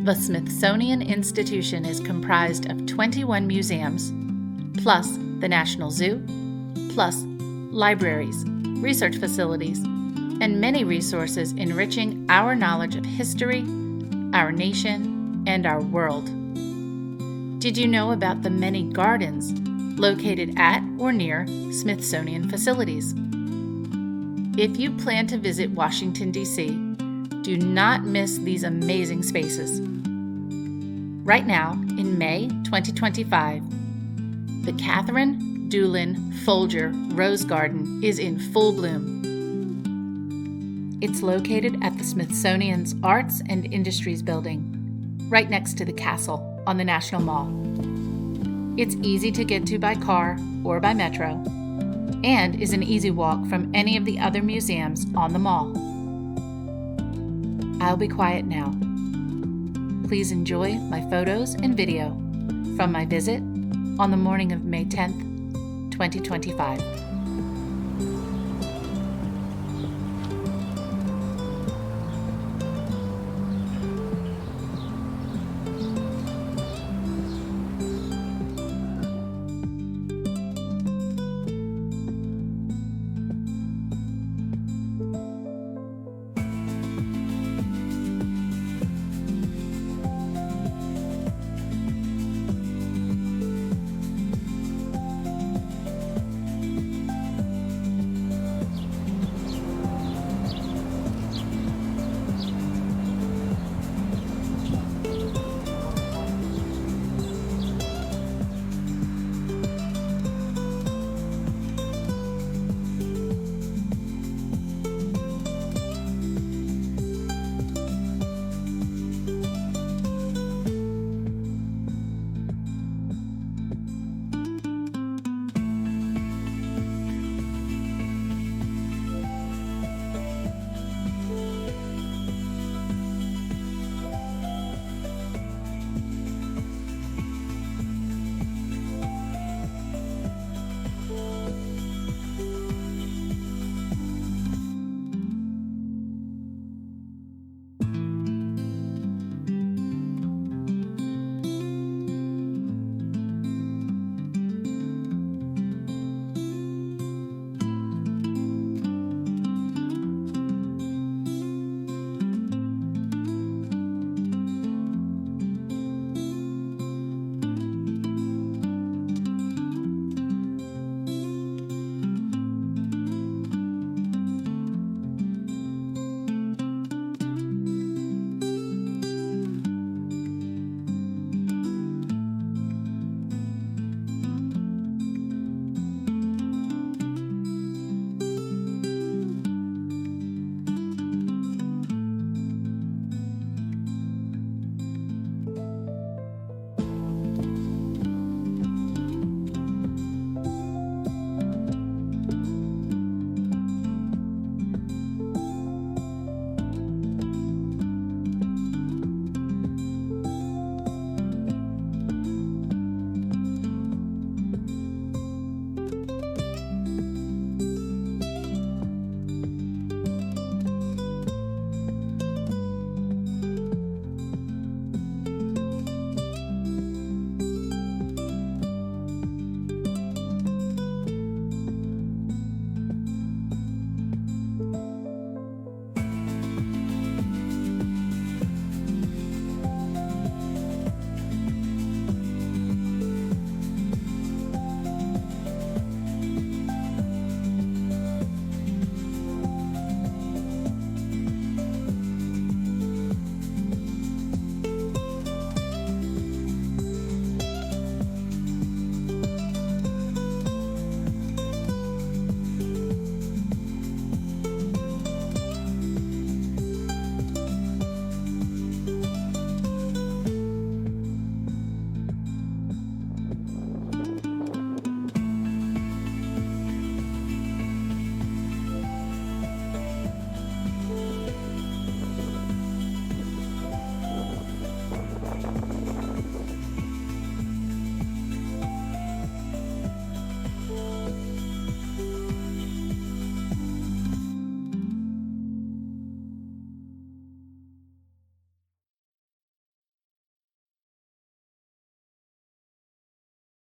The Smithsonian Institution is comprised of 21 museums, plus the National Zoo, plus libraries, research facilities, and many resources enriching our knowledge of history, our nation, and our world. Did you know about the many gardens located at or near Smithsonian facilities? If you plan to visit Washington, D.C., do not miss these amazing spaces. Right now, in May 2025, the Kathrin, Dulin, Folger Rose Garden is in full bloom. It's located at the Smithsonian's Arts and Industries Building, right next to the castle on the National Mall. It's easy to get to by car or by metro, and is an easy walk from any of the other museums on the mall. I'll be quiet now. Please enjoy my photos and video from my visit on the morning of May 10th, 2025.